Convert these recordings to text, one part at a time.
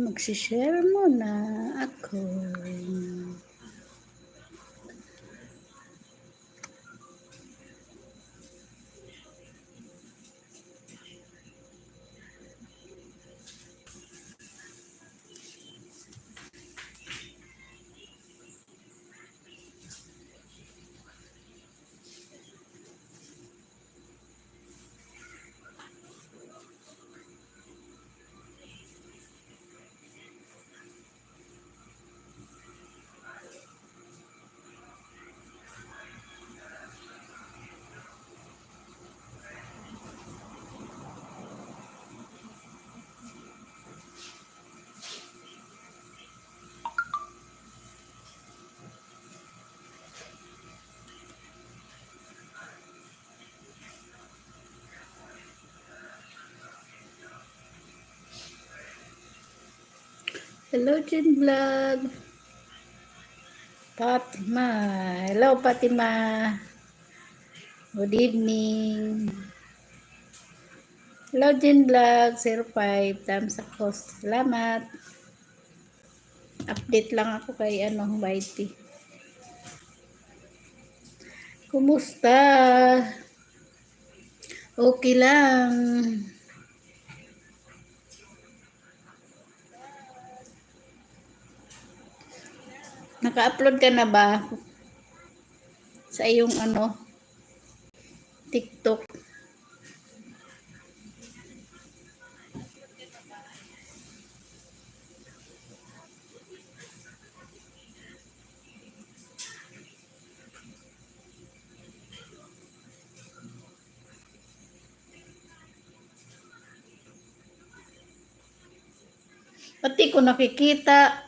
Magsishare muna ako. Hello, Jin Vlog. Fatima. Hello, Fatima. Good evening. Hello, Jin Vlog. 05. Thumbs up po. Salamat. Update lang ako kay Whitey. Kumusta? Okay lang. Naka-upload ka na ba sa iyong TikTok? Pati ko nakikita.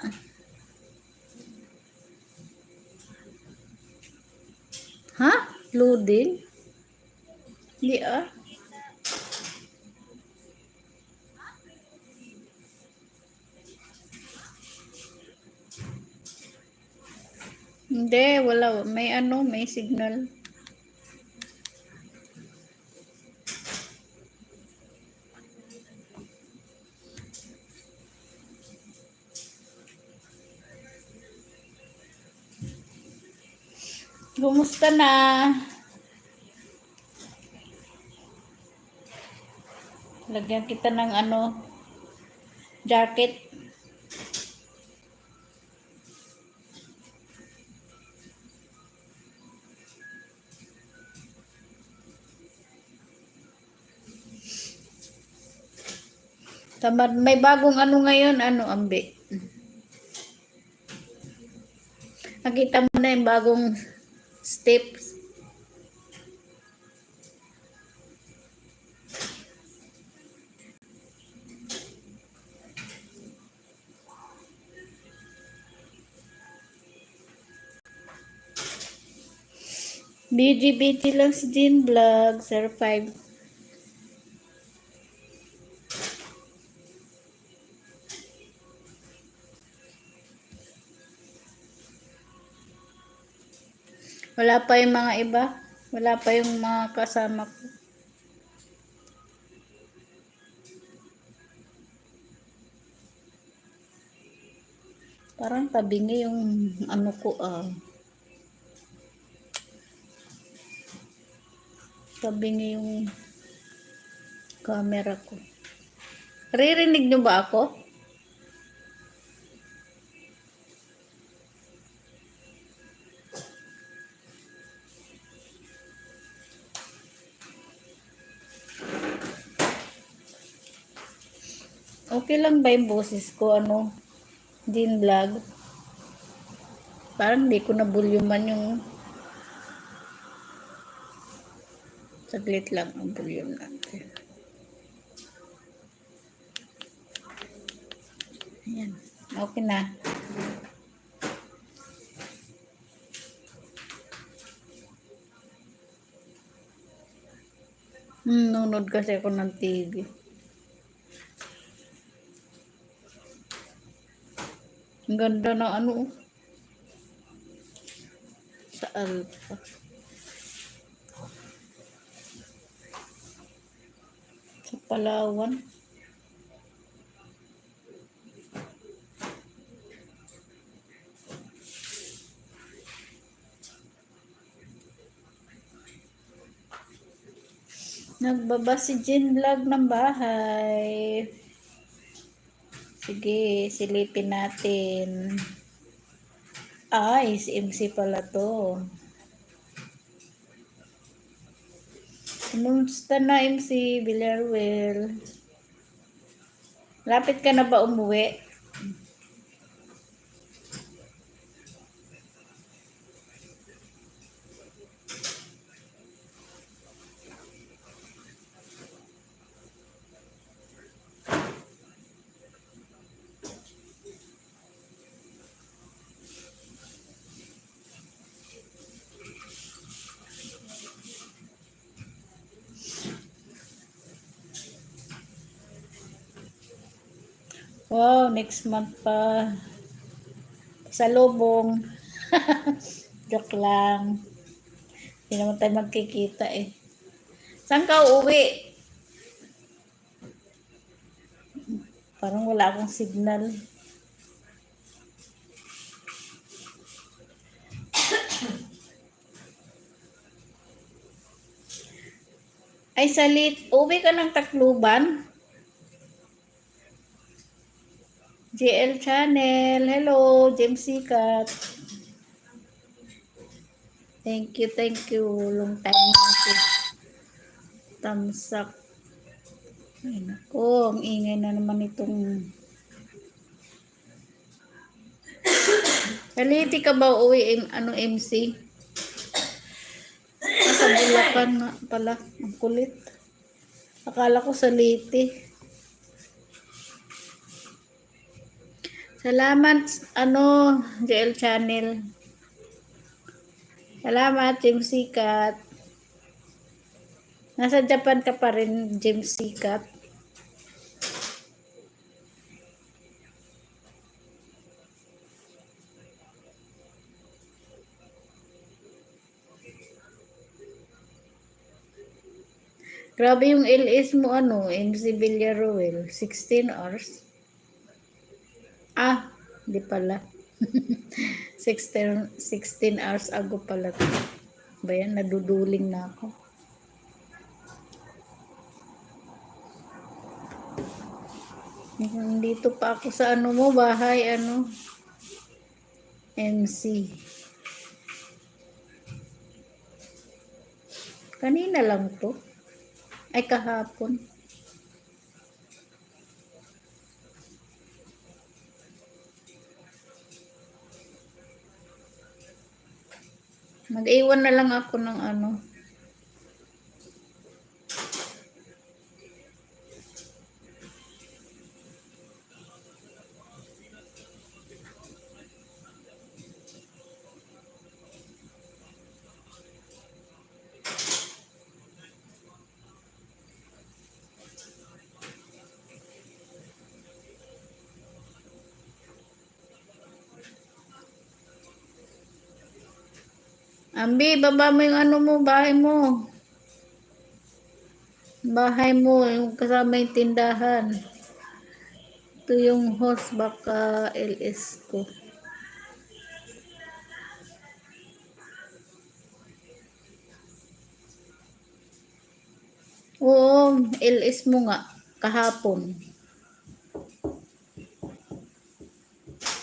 Ha? Loading? Hindi ah. Hindi, wala. May signal. Kumusta na? Lagyan kita ng jacket. Tamad, may bagong ngayon, ambi. Nakita mo na yung bagong steps. BG lang si Jean Vlog, 05. Wala pa yung mga iba. Wala pa yung mga kasama ko. Parang tabingi yung ko tabingi yung camera ko. Ririnig nyo ba ako? Okay lang ba yung boses ko, Jean Vlog? Parang di ko na bulyuman yung saglit lang ang bulyum natin. Ayan. Okay na. Nunod kasi ako ng TV. Ang ganda na sa Alpha. Sa Palawan. Nagbaba si Jean Vlog ng bahay. Sige, silipin natin. Ay, si MC pala to. Kumusta na MC Villarreal? Lapit ka na ba umuwi? Wow, next month pa. Sa lubong. Joke lang. Hindi naman tayo magkikita eh. Saan ka uuwi? Parang wala akong signal. Ay, salit. Uwi ka ng Tacloban? JL Channel. Hello, James Sikat. Thank you, thank you. Long time natin. Tamsak. Ay, naku. Ang ingay na naman itong... Saliti ka ba uwi MC? Nasa Bulacan nga pala. Ang kulit. Akala ko Saliti. Salamat, JL Channel. Salamat, James Sikat. Nasa Japan ka pa rin, James Sikat. Grabe yung LS mo, MC Villarreal. 16 hours. Ah, di pala. 16 hours ago pala. Bayan, naduduling na ako. Dito pa ako sa mo, bahay, MC. Kanina lang to. Ay, kahapon. Mag-iwan na lang ako ng Ambi, baba mo yung mo, bahay mo. Bahay mo, yung kasama yung tindahan. Ito yung host, baka LS ko. Oo, LS mo nga, kahapon.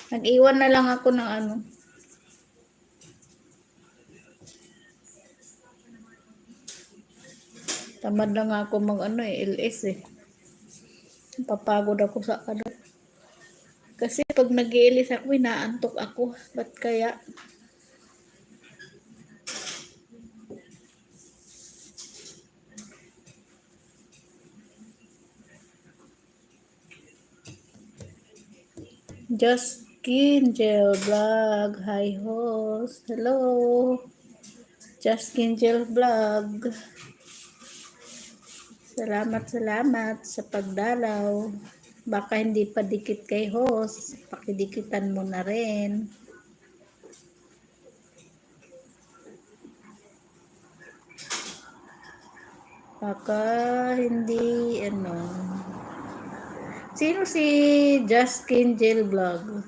Nag-iwan na lang ako ng Tamad na nga ako LS eh. Papagod ako sa Kasi pag nag-LS ako, inaantok ako. Ba't kaya? Just Kinjel Vlog. Hi host. Hello. Just Kinjel Vlog. Salamat sa pagdalaw. Baka hindi pa dikit kay host. Pakidikitan mo na rin. Baka hindi Sino si Just Kinjel Vlog?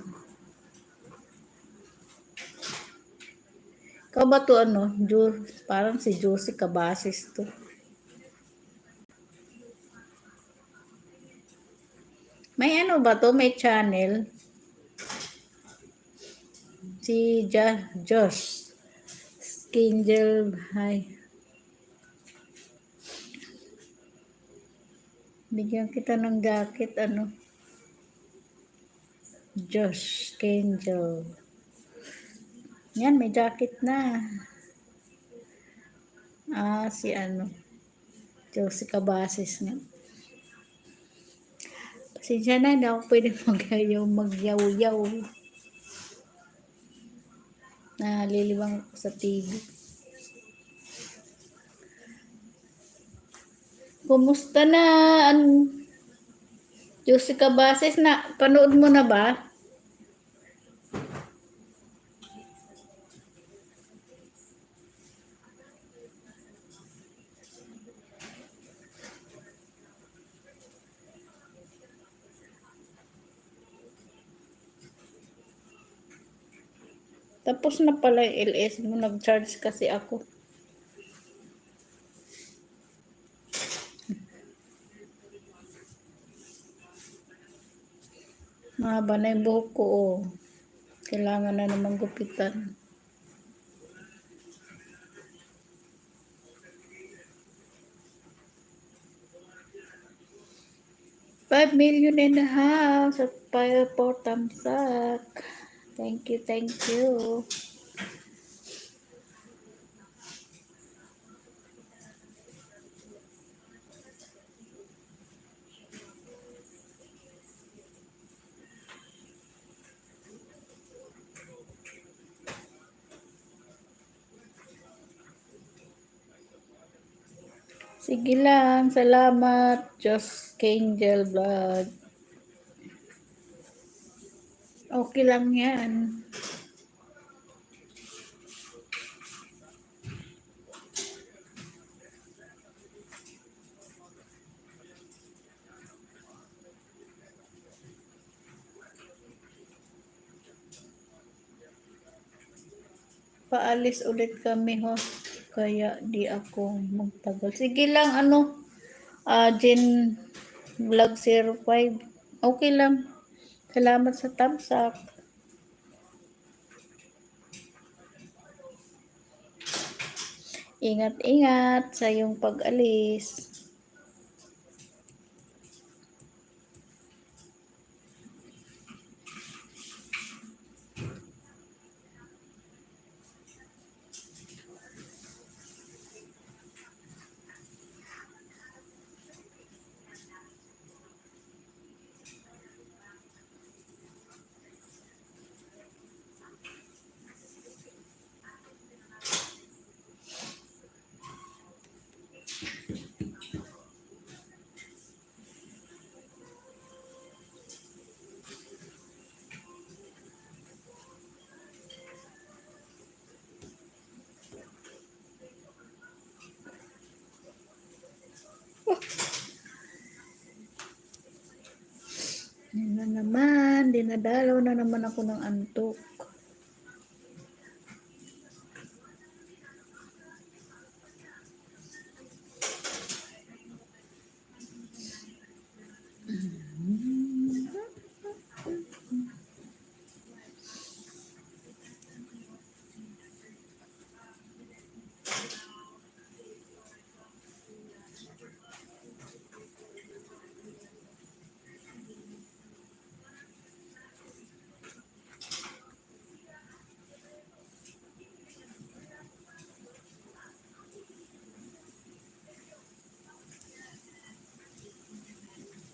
Ikaw ba to parang si Josie Cabasis to. May ano ba to? May channel? Si Josh. Angel. Hi. Bigyan kita ng jacket. Ano? Josh. Angel. Yan, may jacket na. Si ano. Josie Cabases nga. Pasensya na, hindi ako pwede magyaw-yaw. Nalilibang ako sa TV. Kumusta na? Josie Cabases na, panood mo na ba? Tapos na pala yung LS mo, nag-charge kasi ako. Mahaba na yung buhok ko, oh. Kailangan na naman gupitan. $5 million in the house at 4 thumbs up. Thank you, thank you. Sige lang, salamat. Just Angel Vlog. Okay lang yan. Paalis ulit kami, ho. Kaya di ako magtagal. Sige lang, Jen Vlog 05. Okay lang. Salamat sa thumbs up. Ingat-ingat sa iyong pag-alis. Yan na naman, dinadalaw na naman ako ng antok.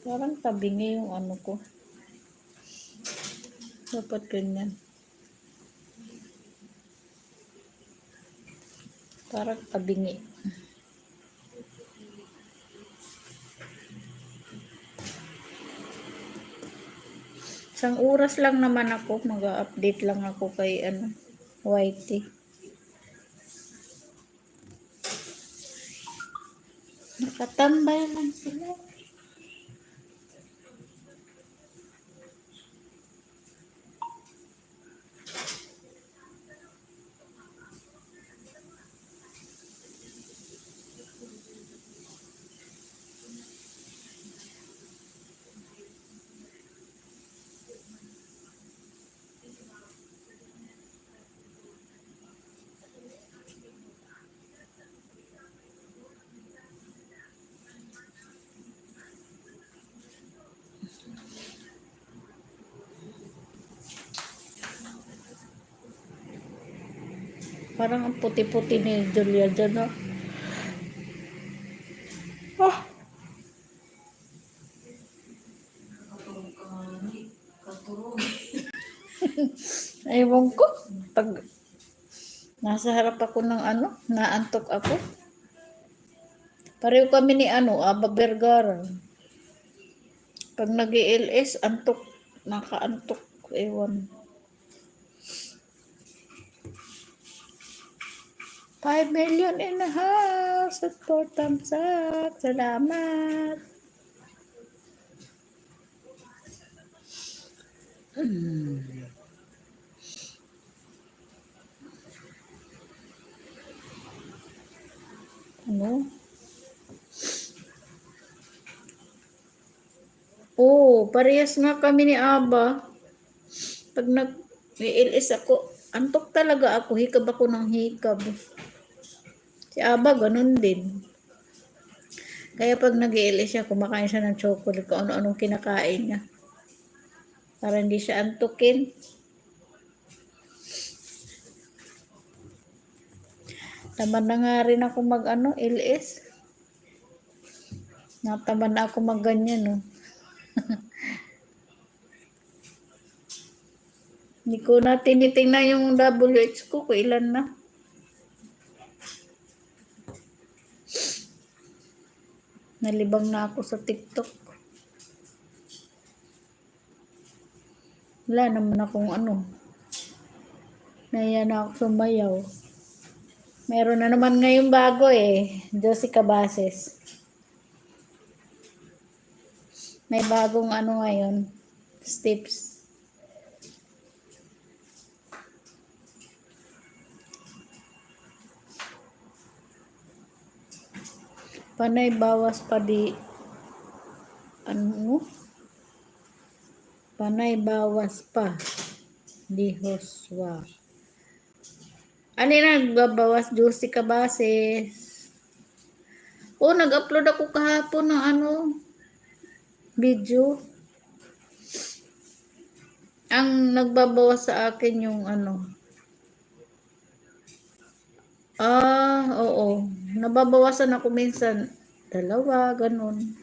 Parang tabingi yung ano ko. Dapat ganyan. Parang tabingi. Isang oras lang naman ako. Mag-update lang ako kay YT. Nakatambay lang sila. Parang ang puti-puti ni Julia dyan, no? Ah, ewan ko. Pag nasa harap ako ng naantok ako. Pareho kami ni Aba Vergara. Pag nag-i-LS, antok, nakaantok, ewan. 5 million in the house at 4 thumbs up. Salamat. Ano? Parehas nga kami ni Aba. Pag nag-i-LS ako, antok talaga ako. Hikab ako ng hikab. Si Aba, ganun din. Kaya pag nag-i-LS siya, kumakain siya ng chocolate, kung ano-anong kinakain niya. Para hindi siya antukin. Tamad na nga rin ako LS. Natamad na ako ganyan, no. Hindi ko na tinitingnan yung WH ko, kung ilan na. Nalibang na ako sa TikTok. Wala naman akong Naiya na ako sumayaw. Meron na naman ngayon bago Jessica Bases. May bagong ngayon. Steps. Panay bawas pa di Panay bawas pa di Hoswa. Ano na nagbabawas Jessica Bases? Nag-upload ako kahapon ng video. Ang nagbabawas sa akin yung oo. Nababawasan ako minsan 2, ganun.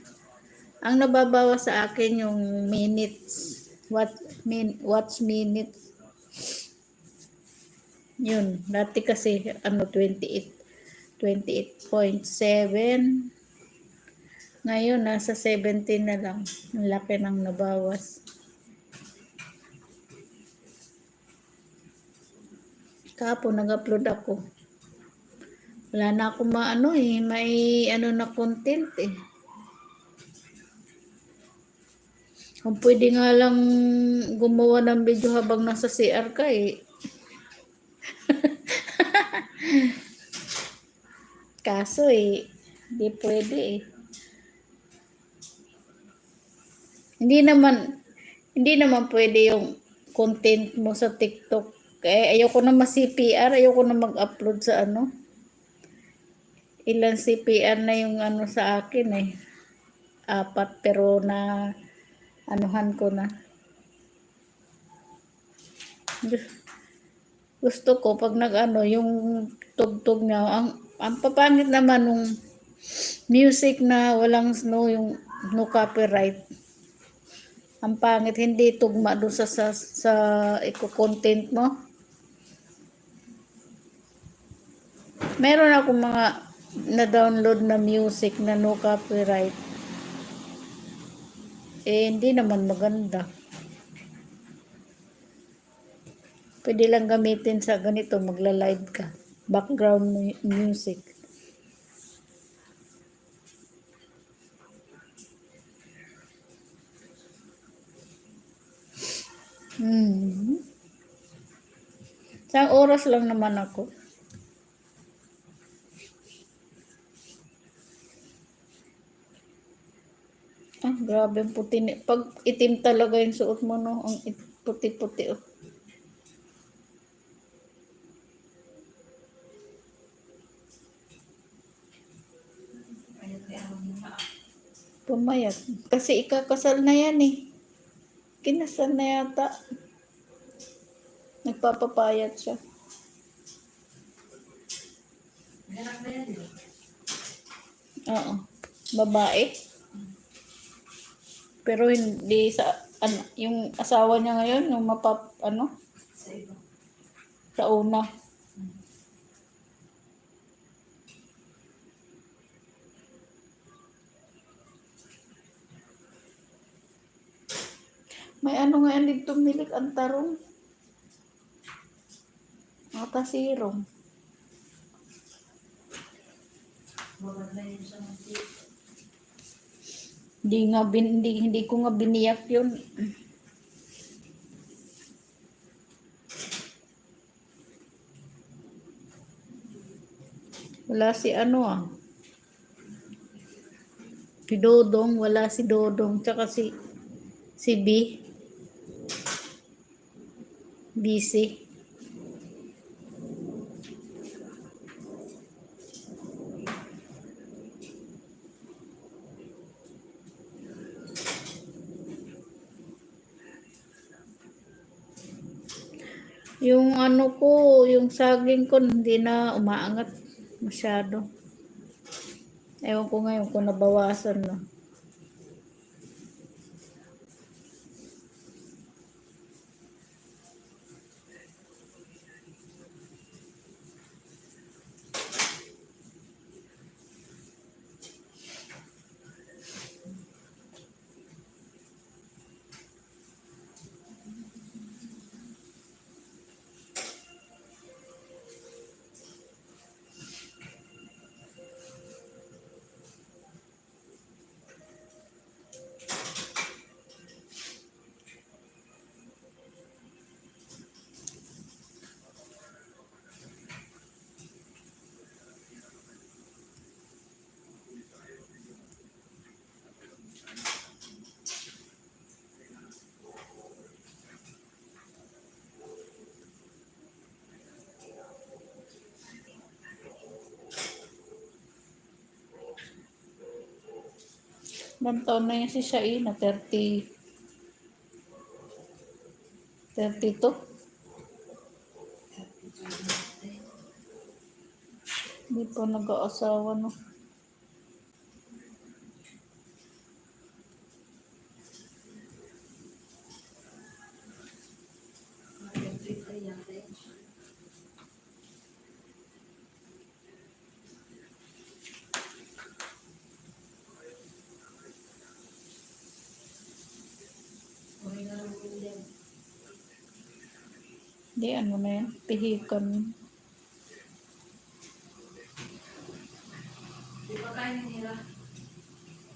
Ang nababawas sa akin yung minutes. Watch minutes. Yun. Dati kasi 28.7. Ngayon nasa 17 na lang. Ang laki ng nabawas. Kahapon nag-upload ako. Wala na akong may na content Kung pwede nga lang gumawa ng video habang nasa CR ka Kaso hindi pwede Hindi naman pwede yung content mo sa TikTok. Ayoko na ma-CPR, ayoko na mag-upload sa Ilan CPR na yung sa akin 4 pero na anuhan ko na. Gusto ko pag yung tugtog niya, ang papangit naman nung music na walang yung no copyright. Ang pangit, hindi tugma doon sa content mo. Meron ako mga na-download na music na no copyright. Hindi naman maganda. Pwede lang gamitin sa ganito, magla-live ka. Background music. Isang oras lang naman ako. Grabe ang puti. Pag itim talaga yung suot mo, no? Ang puti-puti, Pumayat. Kasi ikakasal na yan Kinasal na yata. Nagpapapayat siya. Oo. Babae. Pero hindi sa ano, yung asawa niya ngayon, yung sa una. May ano nga dito milik ang tarong. Ang tasirong. Hindi ko nga biniyak yun. Wala si si Dodong, wala si Dodong, tsaka si busy. Yung yung saging ko hindi na umaangat masyado. Ewan ko ngayon kung nabawasan na. Ilang taon na yan si Shaina? 32? Hindi pa nag-aasawa, no? Hindi, ano na yan? Pihikan.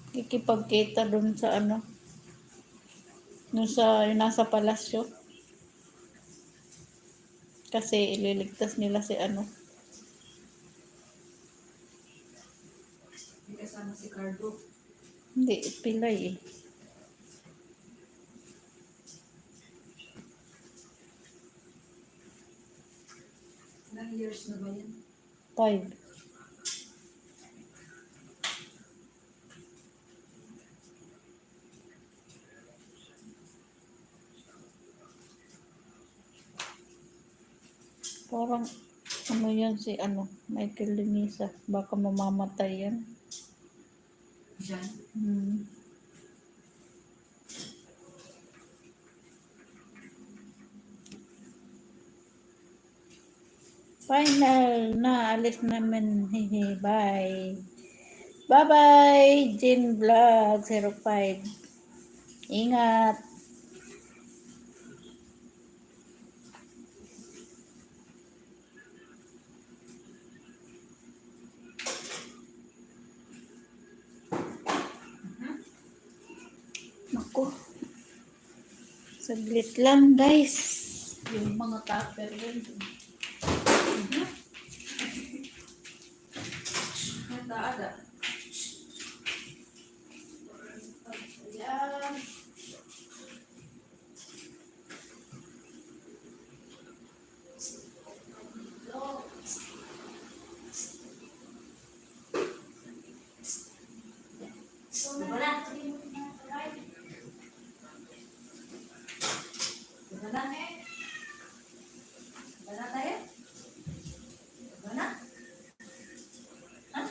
Kikipagkita dun sa dun sa yung nasa palasyo. Kasi ililigtas nila si Hindi kasama si Cardo. Hindi, pilay eh. Ilang years na ba yan? 5. Parang yan si Michael Limisa. Baka mamamatay yan. Diyan? Final na. Alis namin. Hehe. Bye. Bye-bye. Jin Vlog 05. Ingat. Naku. Saglit lang, guys. Yung mga tupper yun. Nata ada. Ayan. Wala. Wala. Wala tayo? Wala? Ha?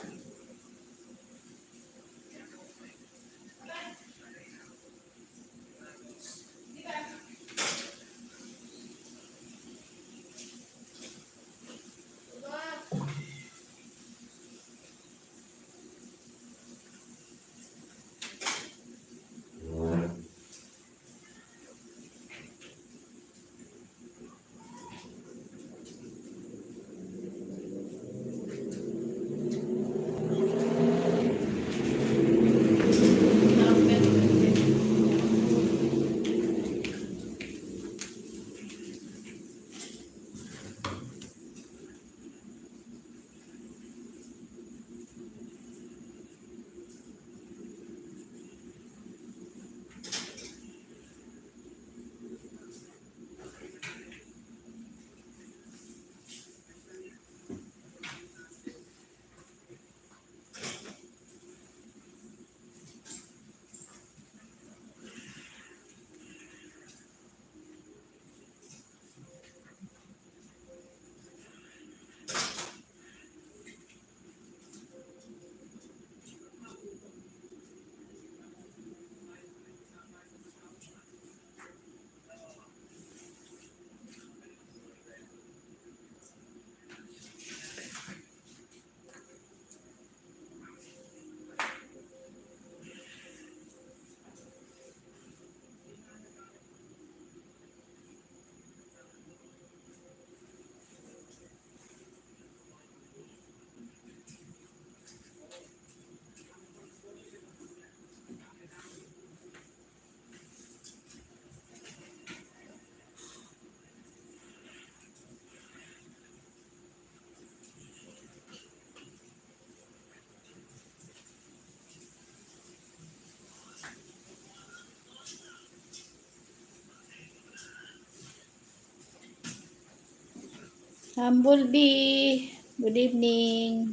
Humblebee, good evening.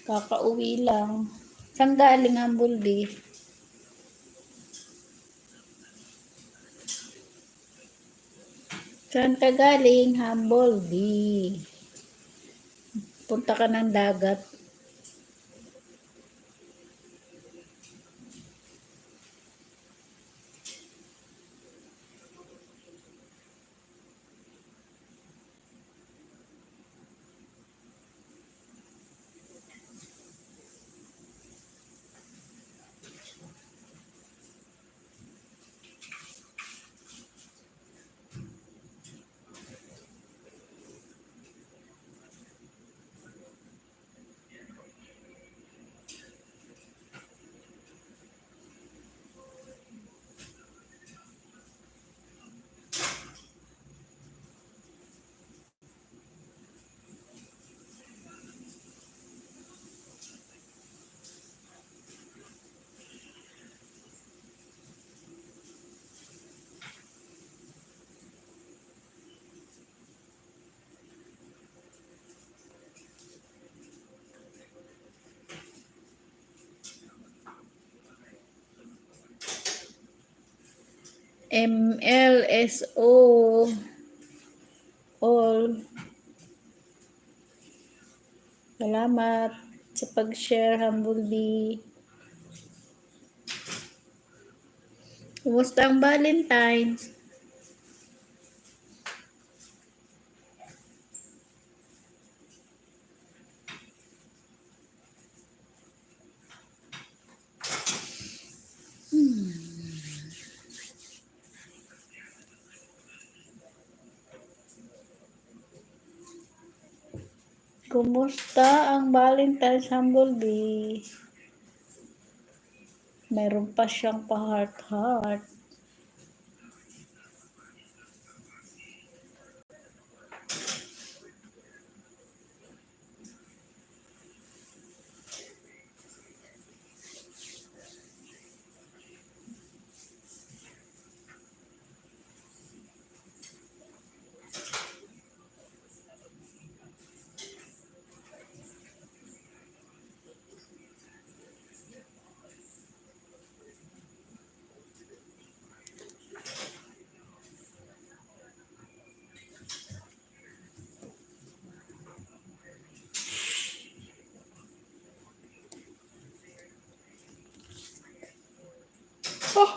Kakauwi lang. Saan galing Humblebee? Saan ka galing Humblebee? Punta ka ng dagat. MLSO all. Salamat sa pag-share, Humblebee. Kumusta ang Valentine's? Kumusta ang Valentine's, Humblebee? Meron pa siyang pa-heart-heart. Oh!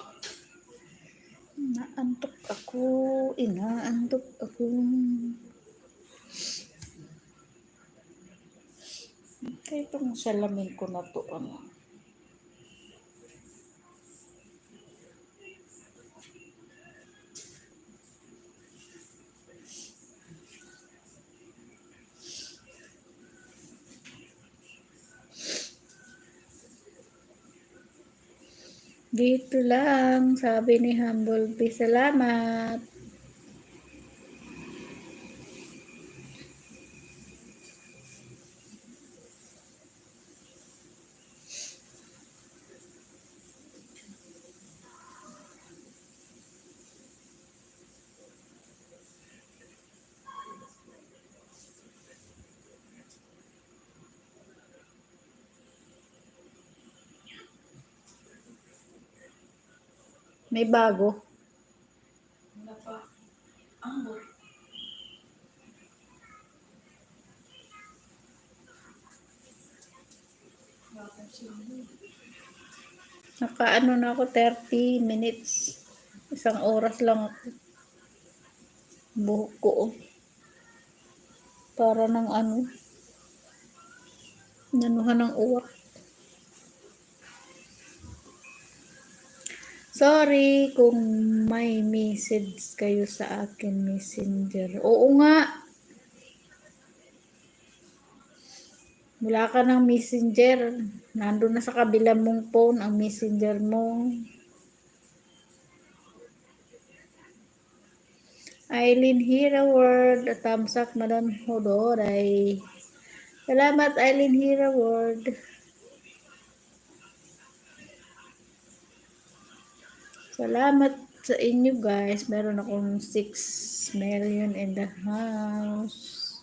Inaantok ako. Inaantok ako. Kaya itong salamin ko na to, ano. Dito lang, sabi ni Humblebee. Salamat. May bago. Wala pa. Ambot. Bakit siya? Nakaano na ako 30 minutes. Isang oras lang ako. Buhok ko. Oh. Para ng ano. Nanuhan ng uwak. Sorry kung may message kayo sa akin messenger. Oo nga. Wala ka ng messenger. Nandun na sa kabilang mong phone ang messenger mo. Eileen Hira Word. Thumbs up, Madam Hodoray. Salamat, Eileen Hira Word. Salamat sa inyo guys. Meron akong 6 million in the house.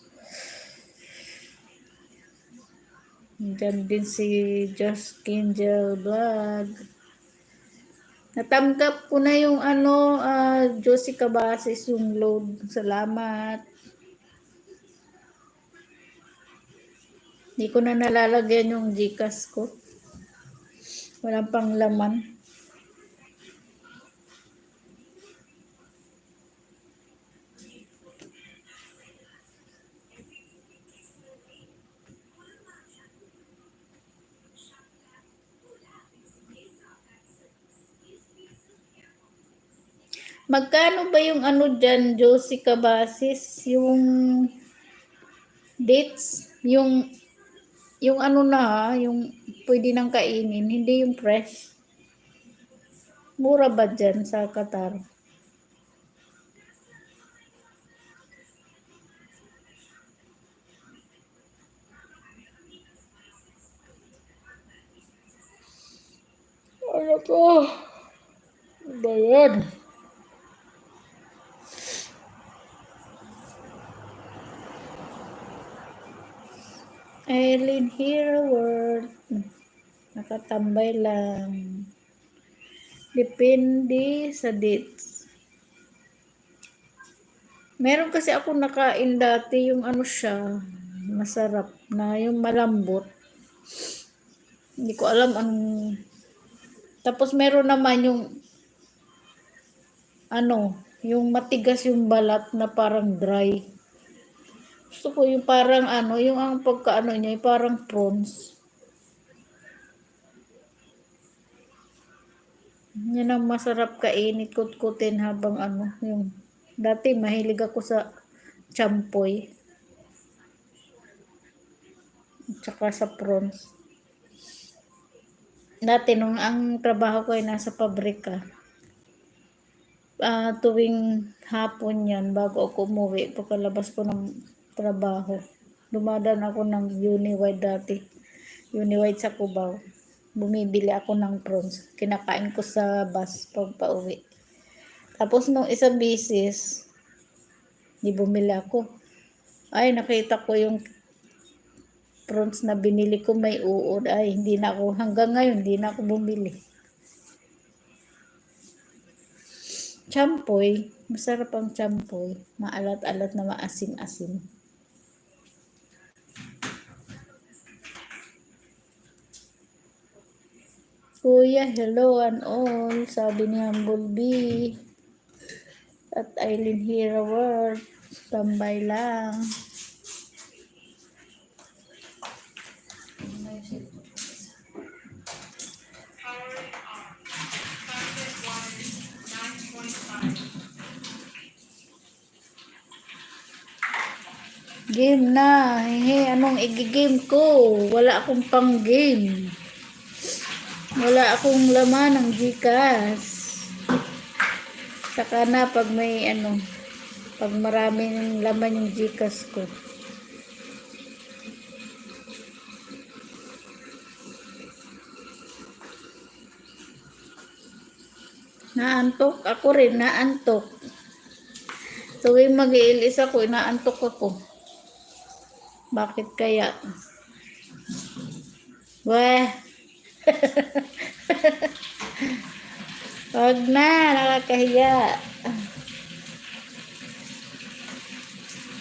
Diyan din si Just Angel Vlog. Natanggap ko na yung Josie Cabasis yung load. Salamat. Hindi ko na nalalagyan yung Gcash ko. Walang pang laman. Magkano ba yung dyan, Josie Cabasis? Yung dates? Yung yung pwede nang kainin, hindi yung fresh. Mura ba dyan sa Qatar? Ano po? Ano ba yan? Eileen Hero World. Nakatambay lang. Depende sa dates. Meron kasi ako nakain dati yung siya, masarap na yung malambot. Hindi ko alam anong. Tapos meron naman yung yung matigas yung balat na parang dry. Gusto ko yung parang yung ang pagkaano niya, yung parang prawns. Yan ang masarap kainit, kutkutin habang yung dati mahilig ako sa champoy. Tsaka sa prawns. Dati nung ang trabaho ko ay nasa pabrika. Tuwing hapon yan, bago ako umuwi, pagkalabas ko ng trabaho, dumadaan ako ng Uniwide dati. Uniwide sa Cubao. Bumibili ako ng prawns. Kinakain ko sa bus pag pauwi. Tapos nung isang bisis, di bumili ako. Ay, nakita ko yung prawns na binili ko may uod. Ay, hindi na ako, hanggang ngayon, hindi na ako bumili. Champoy, masarap ang champoy. Maalat-alat na maasim-asim. Kuya, hello and all, sabi ni Humble Bee. At Eileen Hero World, tambay lang. Game na. Anong i-game ko? Wala akong pang game. Wala akong laman ng Gcash. Saka na pag may pag maraming laman yung Gcash ko. Naantok. Ako rin, naantok. Tuwing mag-iilis ako, naantok ako. Bakit kaya? Weh. Wag na, nakakahiya.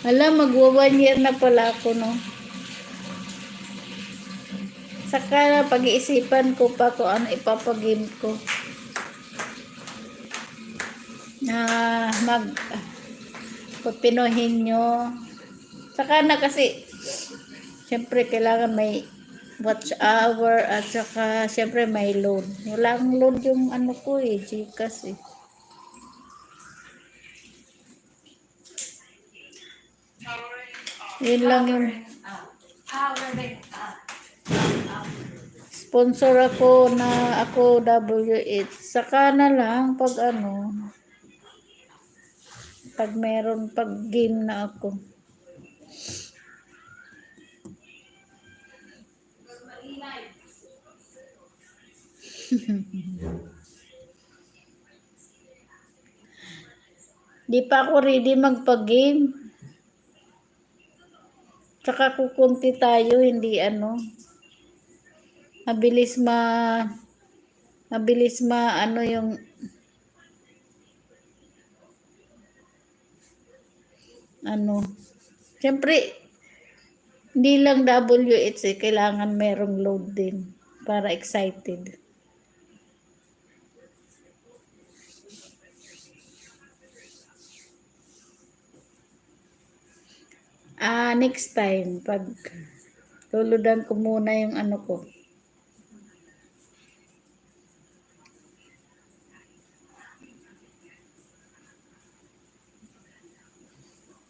Alam, magwa 1 year na pala ako, no? Saka pag-iisipan ko pa kung ano ipapagame ko. Pagpinuhin nyo. Saka na kasi, syempre kailangan may watch hour at saka syempre may load. Walang load yung ko Gcash eh. Yun lang yung sponsor ako na ako W8. Saka na lang pag pag meron pag game na ako. Di pa ako ready magpa-game. Tsaka kukunti tayo, hindi ano. Mabilis ano yung ano. Siyempre, hindi lang WH kailangan merong load din para excited. Next time, pag luludan ko muna yung ano ko.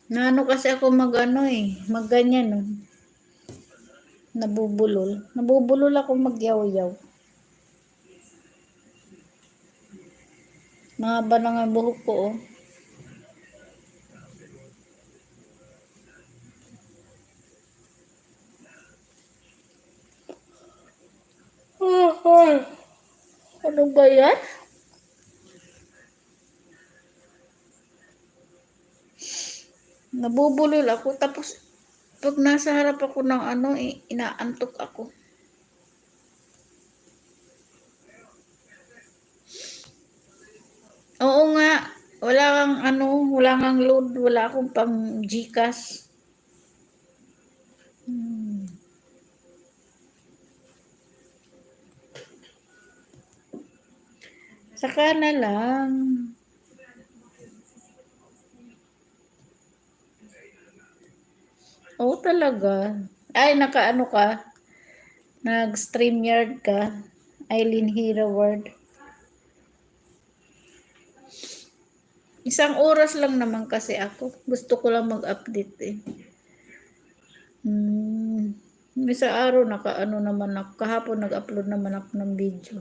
Naano kasi ako magganyan no. Nabubulol. Nabubulol ako magyaw-yaw. Mahaba na nga buhok ko oh. Ano ba yan? Nabubulol ako tapos pag nasa harap ako ng ano, inaantok ako. Oo nga, wala kang load, wala akong pang GCash. Saka na lang. Oo talaga. Ay, nakaano ka? Nag-StreamYard ka? Eileen Hero Word. Isang oras lang naman kasi ako. Gusto ko lang mag-update eh. Sa araw nakaano naman ako. Kahapon nag-upload naman ako ng video.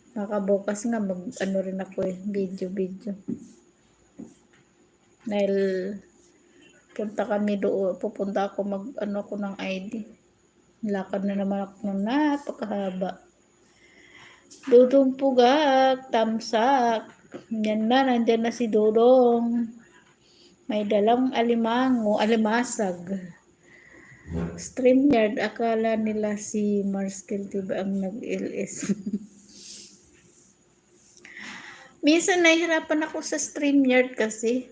Nakabukas nga mag-ano rin ako eh. Video. Dahil pupunta ako mag-ano ako ng ID. Lakad na naman ako ng napakahaba. Dudong Pugak, Tamsak. Yan na, nandyan na si Dudong. May dalang alimasag. StreamYard, akala nila si Marskel diba ang nag-LS. Minsan nahihirapan ako sa StreamYard kasi.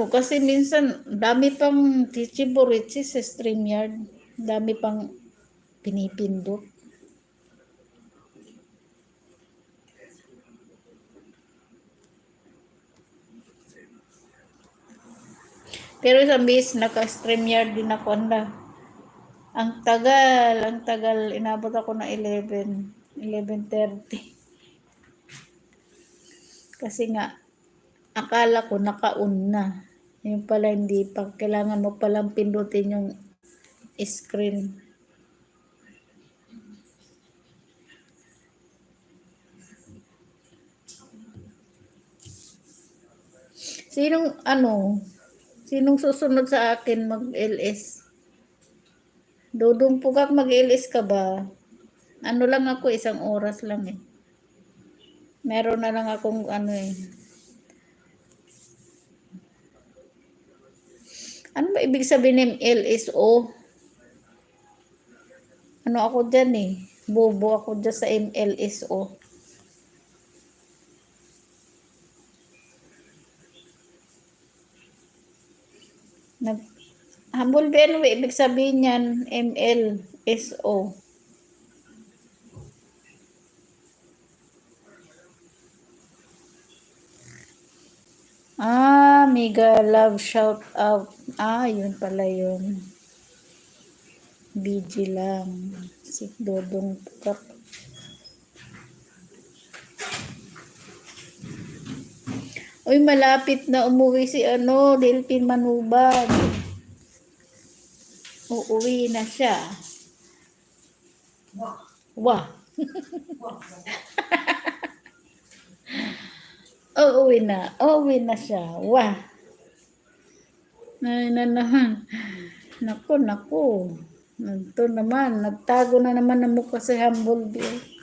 Kasi minsan dami pang tichiburitsi sa StreamYard. Dami pang pinipindot. Pero sa bis naka-StreamYard din ako Ang tagal, inabot ako na 11:30. Kasi nga, akala ko naka-on na. Yung pala hindi pa. Kailangan mo palang pindutin yung screen. Sinong susunod sa akin mag-LS? Dudong Pugak mag-LS ka ba? Ano lang ako, 1 oras lang eh. Meron na lang akong ano eh. Ano ba ibig sabihin ng LSO? Ano ako dyan eh. Bobo ako dyan sa MLSO. Humble ano ba ibig sabihin yan? MLSO. Mega love shout out. Yun pala yun. BG lang. Si Dodong Pugak. Uy, malapit na umuwi si Delphin Manubag. Uuwi na siya. Wah. Uuwi na siya. Wah. Na naman. Naku. Ito naman, nagtago na naman ng mukha si Humblebee.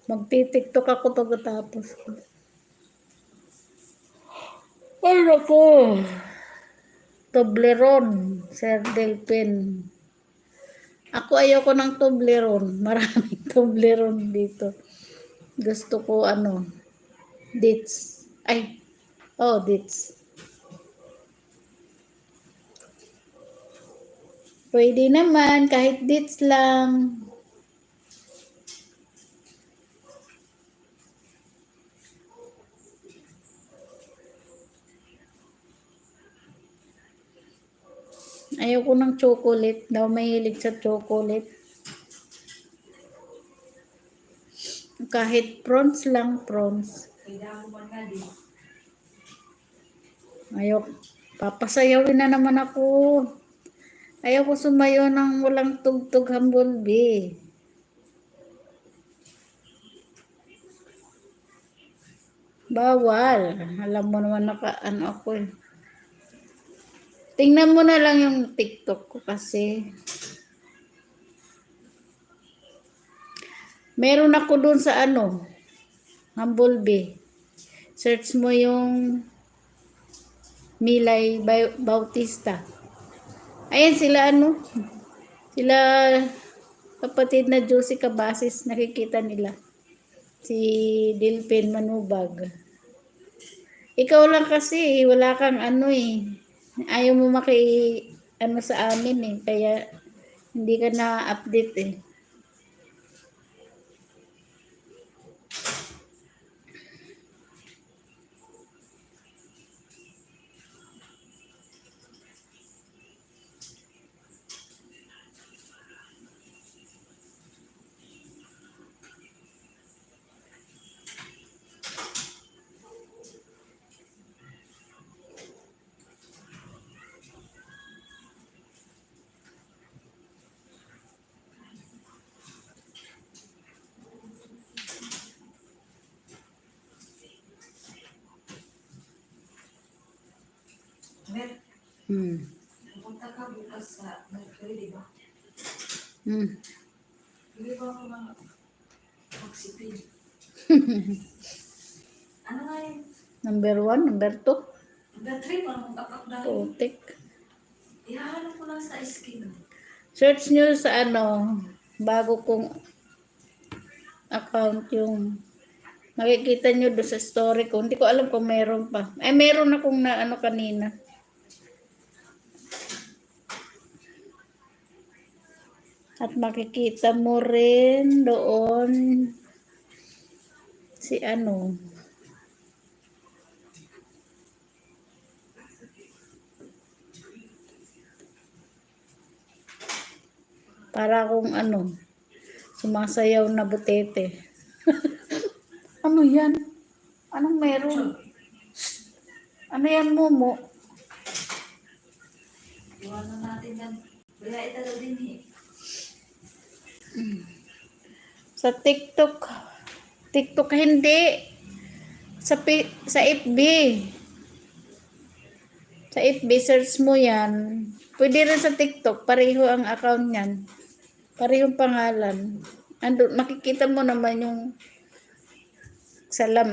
Magti-TikTok ako pagkatapos. Ay, naku. Toblerone, Sir Delpin. Ako ayoko ng Toblerone. Maraming Toblerone dito. Gusto ko dates. Dates. Pwede naman, kahit dates lang. Ayoko ng chocolate. Daw mahilig sa chocolate. Kahit prawns lang, prawns. Kaya mo man nga din. Ayok. Papasayawin na naman ako. Ayoko sumayo ng walang tugtog, Humblebee. Bawal. Alam mo naman ako eh. Tingnan mo na lang yung TikTok ko kasi. Meron ako dun sa Humblebee. Search mo yung Milay Bautista. Ayan sila sila kapatid na Josie Cabasis, nakikita nila. Si Dilpin Manubag. Ikaw lang kasi, wala kang ayaw mo sa amin eh, kaya hindi ka na-update eh. Mer, Hmm. pupunta ka bukas sa Mercury, di ba? Hmm. Hindi ba ako mga magsipin? Ano nga yun? Number 1, number 2. Number 3, parang tapak dahil. Putik. Ihahanap ko lang sa skin. Search nyo sa bago kong account yung makikita nyo doon sa story ko. Hindi ko alam kung meron pa. Meron akong na kanina. At makikita mo rin doon si para kung sumasayaw na butete. Ano yan? Anong meron? Ano yan, Momo? Iwanan natin yan. Kaya italo din eh. Sa TikTok. TikTok hindi. Sa FB. Sa FB, search mo yan. Pwede rin sa TikTok. Pareho ang account niyan. Parehong pangalan. Andun, makikita mo naman yung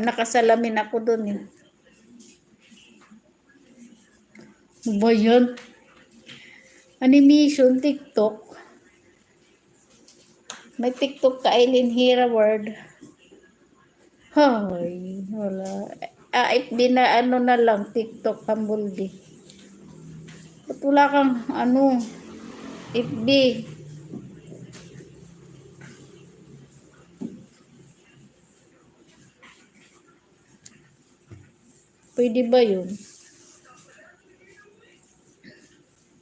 nakasalamin ako dun eh. Ano ba yan? Animation, TikTok. May TikTok ka, Eileen Hira word. Hay, wala. FB na na lang, TikTok, Humblebee. Ba't wala kang FB? Pwede ba yun?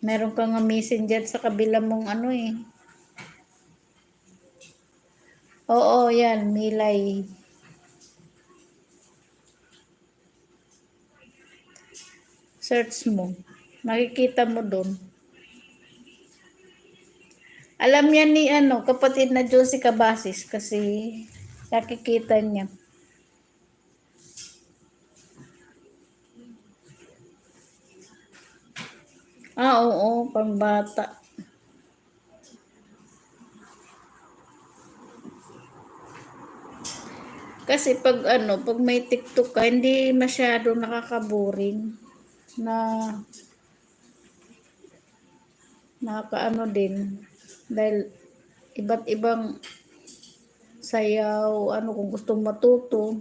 Meron kang messenger sa kabila mong eh. Oo, yan, Milay. Search mo. Makikita mo doon. Alam niya ni kapatid na Josie Cabasis kasi nakikita niya. Oo, pangbata. Kasi pag may TikTok ka, hindi masyado nakaka-boring na nakakaano din dahil iba't ibang sayaw, ano kung gustong matuto.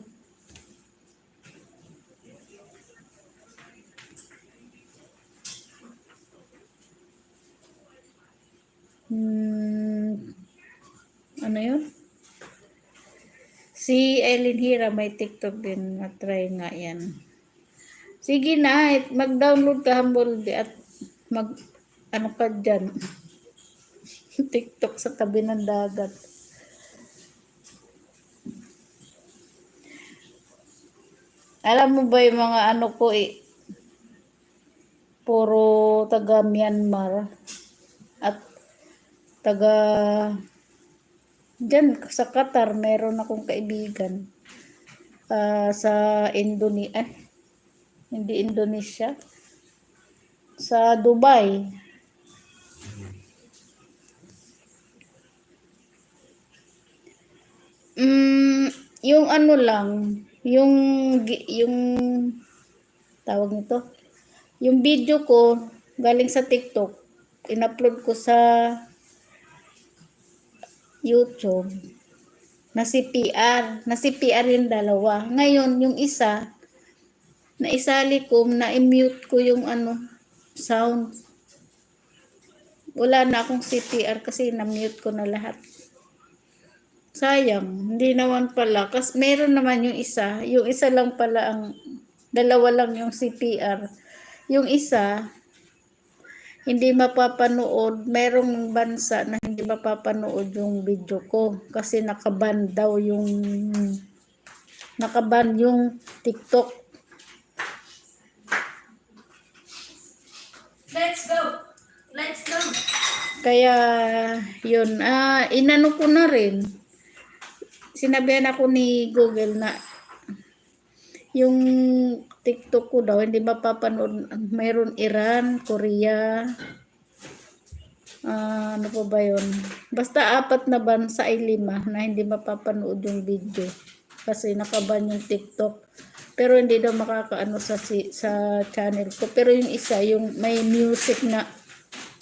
Ano yun? Si Ellen Hira may TikTok din, na-try nga yan. Sige na, mag-download ka Humble at mag ano ka dyan. TikTok sa tabi ng dagat. Alam mo ba yung mga ano ko puro taga Myanmar at taga dyan sa Qatar meron akong kaibigan sa hindi Indonesia, sa Dubai. Yung ano lang, yung tawag nito, yung video ko galing sa TikTok, in-upload ko sa YouTube na CPR yung dalawa. Ngayon, yung isa, naisali ko, na-mute ko yung sound. Wala na akong CPR kasi na-mute ko na lahat. Sayang, hindi naman pala. Kasi meron naman yung isa lang pala dalawa lang yung CPR. Yung isa, hindi mapapanood, merong bansa na hindi mapapanood yung video ko kasi nakaban yung TikTok. Let's go. Kaya yun, inano ko na rin. Sinabihan ako ni Google na yung TikTok ko daw hindi mapapanood. Mayroon Iran, Korea, ano pa ba yun? Basta 4 na bansa ay 5 na hindi mapapanood yung video. Kasi nakaban yung TikTok. Pero hindi daw makakaano sa channel ko. Pero yung isa, yung may music na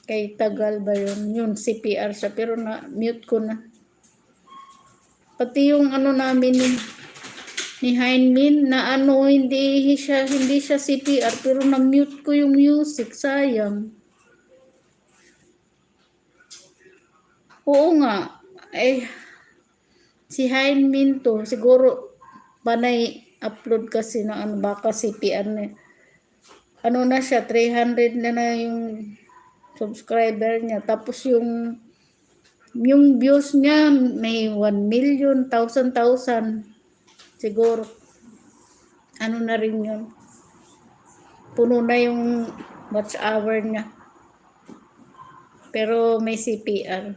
kay Tagal ba yun? Yun, CPR siya. Pero na-mute ko na. Pati yung namin ni Heinmin na hindi siya CPR pero na-mute ko yung music, sayang. Oo nga. Si Heinmin to siguro panay upload kasi na baka CPR na. Na siya 300 na yung subscriber niya. Tapos yung views niya may 1 million, 1,000. Siguro na rin yun. Puno na yung watch hour niya. Pero may CPR.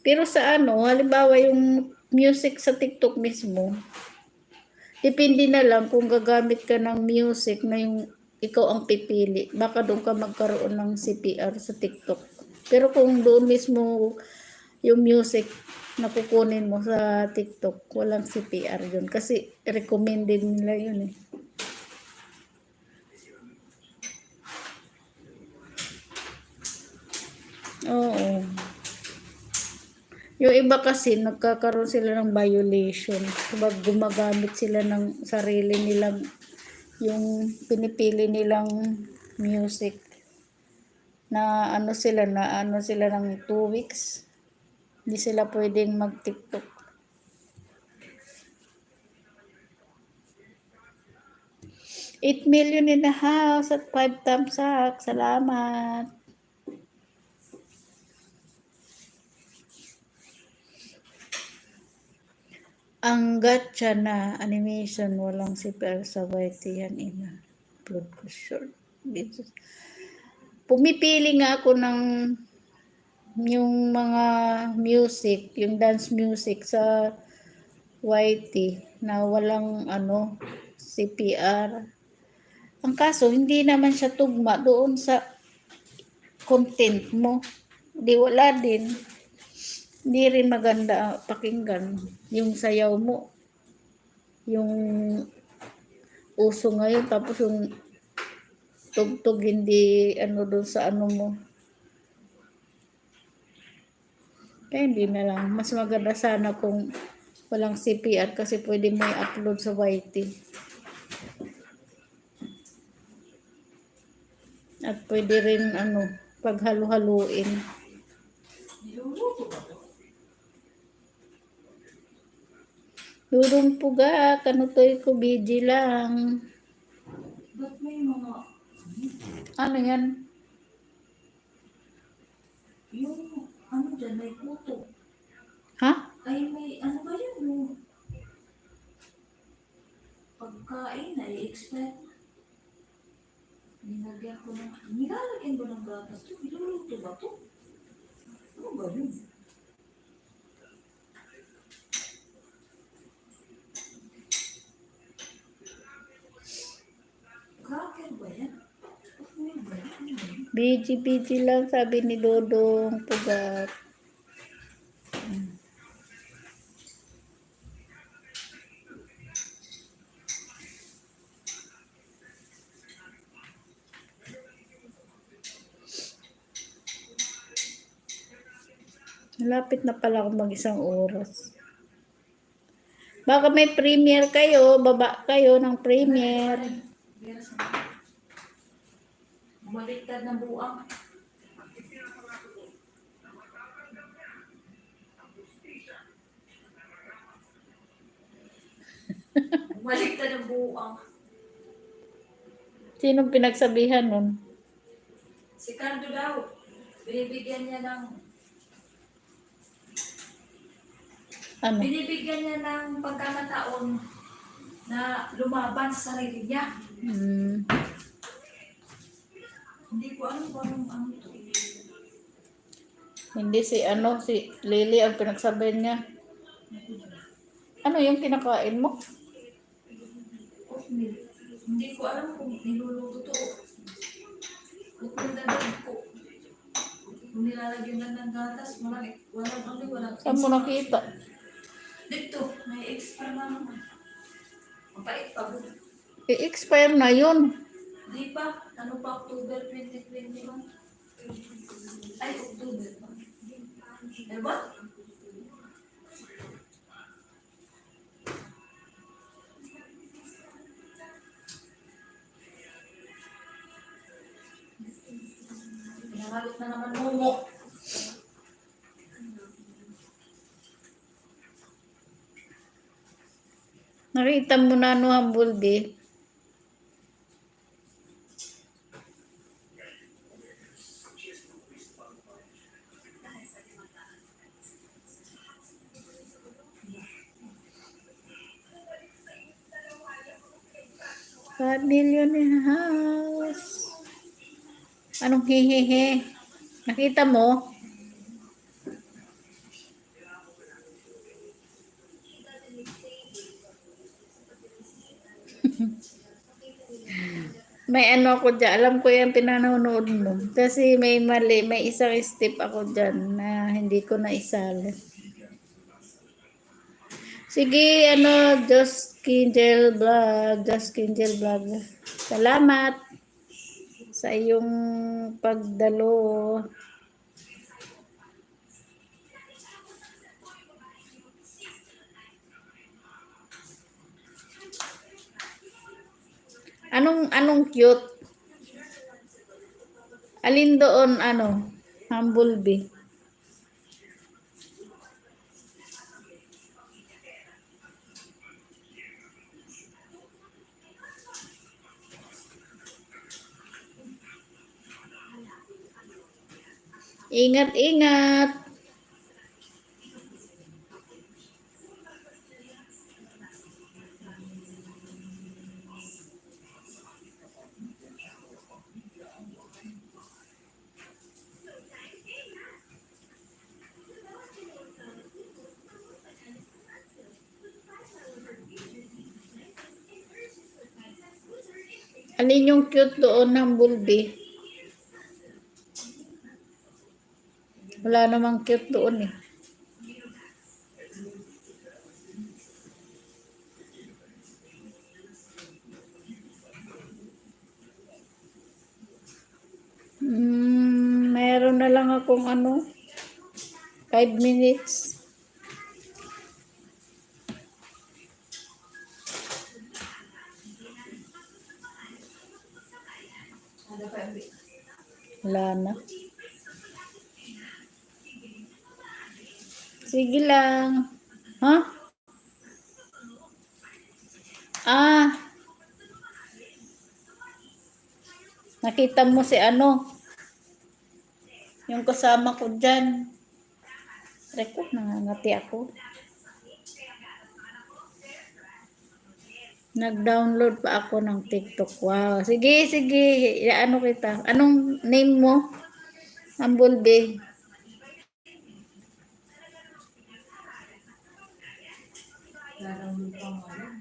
Pero sa halimbawa yung music sa TikTok mismo, depende na lang kung gagamit ka ng music na yung ikaw ang pipili. Baka doon ka magkaroon ng CPR sa TikTok. Pero kung doon mismo yung music na kukunin mo sa TikTok, walang CPR yun. Kasi recommended nila yun eh. Oo. Yung iba kasi nagkakaroon sila ng violation. Kapag gumagamit sila ng sarili nilang yung pinipili nilang music na sila ng 2 weeks. Hindi sila pwedeng mag-TikTok. 8 million in the house at 5 thumbs up. Salamat. Ang gacha na animation, walang CPR sa YT yan upload ko short videos. Pumipili nga ako ng yung mga music, yung dance music sa YT na walang CPR. Ang kaso, hindi naman siya tugma doon sa content mo. Di wala din. Hindi rin maganda pakinggan yung sayaw mo. Yung uso ngayon, tapos yung tugtog hindi ano doon sa ano mo. Kaya hindi na lang. Mas maganda sana kung walang CPR kasi pwede mo i-upload sa YT. At pwede rin ano, paghalo-haluin. Niluluto ba to? Durong puga, kanutoy ko, BG lang. Ba't may mga, Ano yan? yung, ano dyan, may kuto. Ha? Ay, may, ano ba yan, yung pagkain na i-expect. Nilagyan ko ng, nilalagyan ko ng gatas to. Niluluto ba to? Ano ba yun? Cracker ba yan? Ano ba yan? Ano ba yan? BG lang, sabi ni Dodong Pugat. Malapit na pala ako mag-isang oras. Baka may premiere kayo, baba kayo ng premiere. Bumaliktad ng buang. Bumaliktad ng buang. Sinong pinagsabihan nun? Si Cardo daw, binibigyan niya ng Ano? pagkakataon na lumaban sa sarili niya. Hindi ko alam kung ano to. Hindi si Lily ang pinagsabihan niya. Ano yung kinakain mo? Oatmeal. Hindi ko alam kung niluluto to. Kung dadagdag ko. Kung nilalagyan lang ng gatas, walang Saan mo nakita? Dito, may extra na naman. Mapait pa. I-expire na yun. Di pa, ano pa, October 2021? Ay, October pa. Diba? Pinangalit na naman mo. Nakita mo na ano ang bulbi. $5 million in a house. Anong hehehe? Nakita mo? May ano ako dyan. Alam ko yung pinanonood mo. Kasi may mali. May isang step ako dyan na hindi ko na isali. Sige, Just Kinjel Vlog. Salamat sa iyong pagdalo. Anong cute? Alin doon, humble bee? Ingat-ingat. Alin yung cute doon ng bulbi? Wala namang cute doon eh. Meron na lang akong 5 minutes. Ada pa yung Wala na. Sige lang. Ha? Nakita mo si yung kasama ko dyan. Record, nangangati ako. Nag-download pa ako ng TikTok. Wow. Sige, sige. Ano kita? Anong name mo? Ang bulbi. larang lupang ngayon.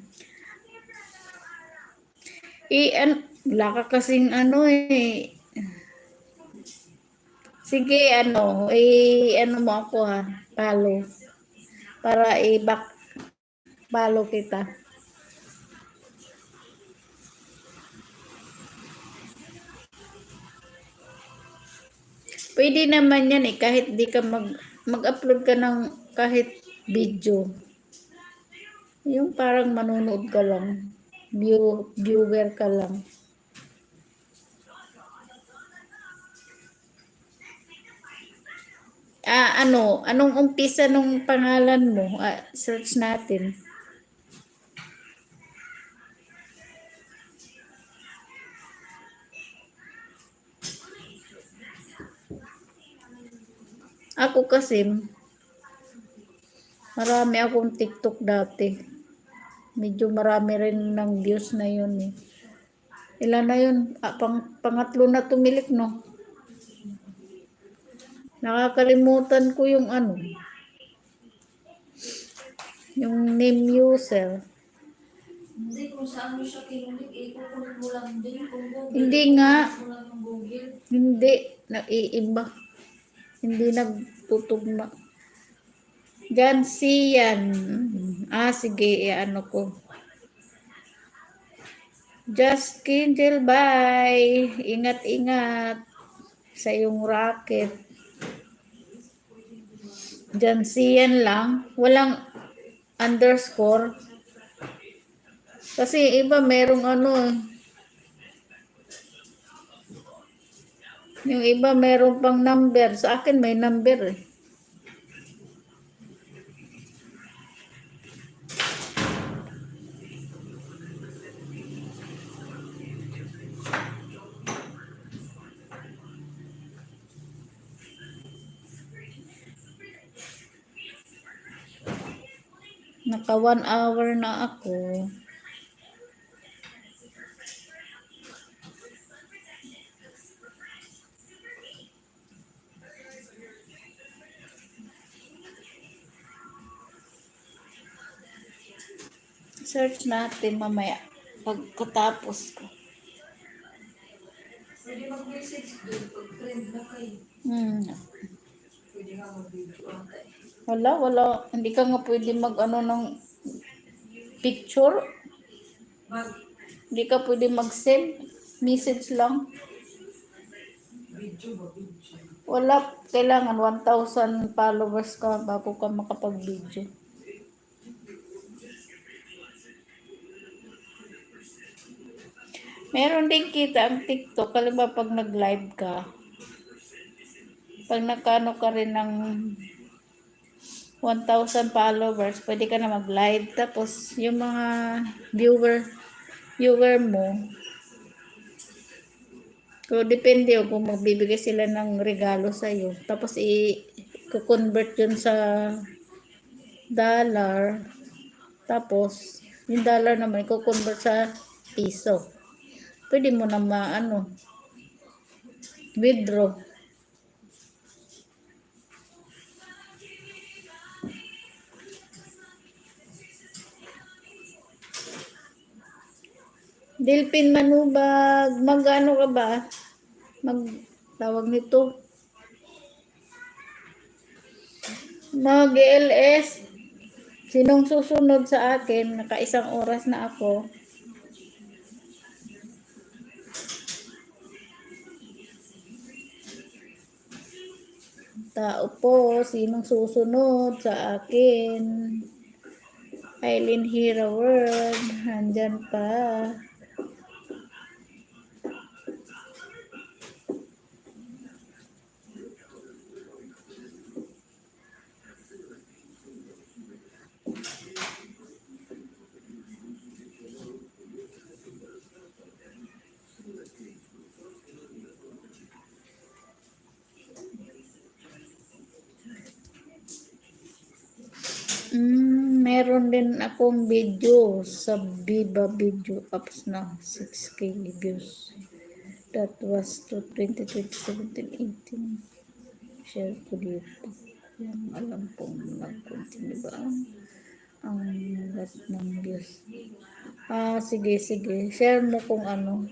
Wala ka kasing eh. Sige, mo ako ha. Follow. Para i-back follow kita. Pwede naman yan kahit di ka mag-upload ka ng kahit video. Yung parang manonood ka lang. Viewer ka lang. Anong umpisa nung pangalan mo? Search natin. Ako kasi, marami akong TikTok dati. Medyo marami rin ng views na yun eh. Ilan na yun? Pangatlo na tumilik, no? Nakakalimutan ko yung yung name user. Hindi, kung saan mo siya kinulik, kukunin mo lang din kung Google. Hindi nga. Kukunin mo lang ng Google. Hindi. Naiiba. Hindi nagtutugma. Jancy yan. Sige. Ko. Just Kindle, bye. Ingat-ingat sa iyong racket. Jancy yan lang. Walang underscore. Kasi iba merong yung iba merong pang number. Sa akin may number eh. Naka 1 hour na ako. Search natin mamaya pagkatapos ko. Pwede mag-message doon pag friend na kayo. Pwede nga mag-video antay. Wala. Hindi ka nga pwede ng picture. Hindi ka pwede mag-send. Message lang. Video ba? Video. Wala. Kailangan 1,000 followers ka bago ka makapag-video. Meron din kita ang TikTok. Halimbawa pag nag-live ka. Pag nakano ka rin ng 1,000 followers, pwede ka na mag-live. Tapos, yung mga viewer mo, kung depende kung magbibigay sila ng regalo sa'yo. Tapos, i-convert yun sa dollar. Tapos, yung dollar naman, i-convert sa piso. Pwede mo na withdraw. Dilpin Manubag, mag-ano ka ba? Tawag nito, mag-LS. Sinong susunod sa akin? Naka-isang oras na ako. Tao po, sinong susunod sa akin? Eileen Hira World, nandyan pa. Meron din akong video sa Viva Video Apps na 6K views. That was to 2017-18. Share ko dito. Yan, alam kong nag-continue ba ang lahat ng views. Sige. Share mo kung ano.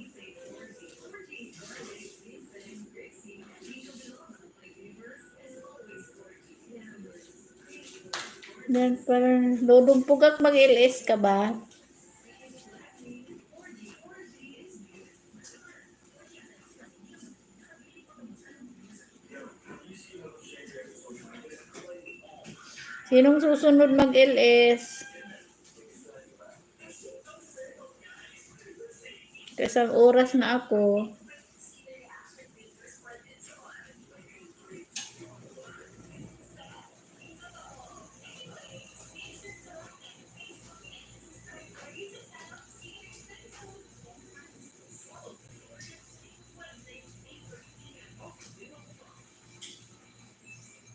Then, parang dudumpugak mag-LS ka ba? Sinong susunod mag-LS? Isang oras na ako.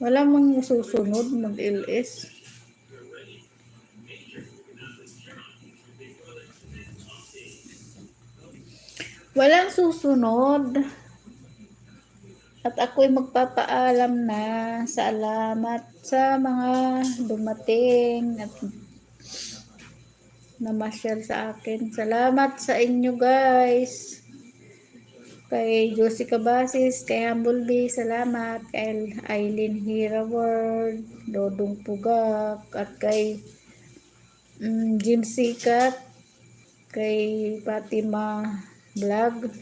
Wala mang susunod mag-LS. Walang susunod. At ako'y magpapaalam na. Salamat sa mga dumating at namasyal sa akin. Salamat sa inyo guys. Kay Josie Cabasis, kay Humblebee, salamat. Kay Eileen Hira World, Dodong Pugak, at kay Jim Sikat, kay Fatima Vlog,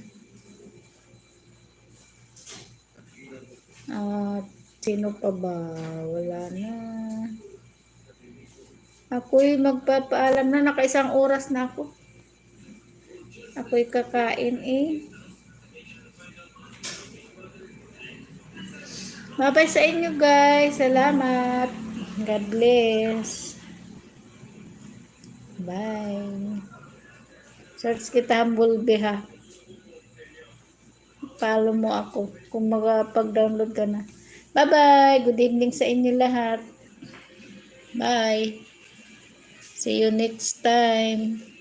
at sino pa ba? Wala na. Ako'y magpapaalam na, naka-isang oras na ako. Ako'y kakain eh. Bye-bye sa inyo guys. Salamat. God bless. Bye. Search kita Humblebee ha. Follow mo ako kung makapag-download ka na. Bye-bye. Good evening sa inyo lahat. Bye. See you next time.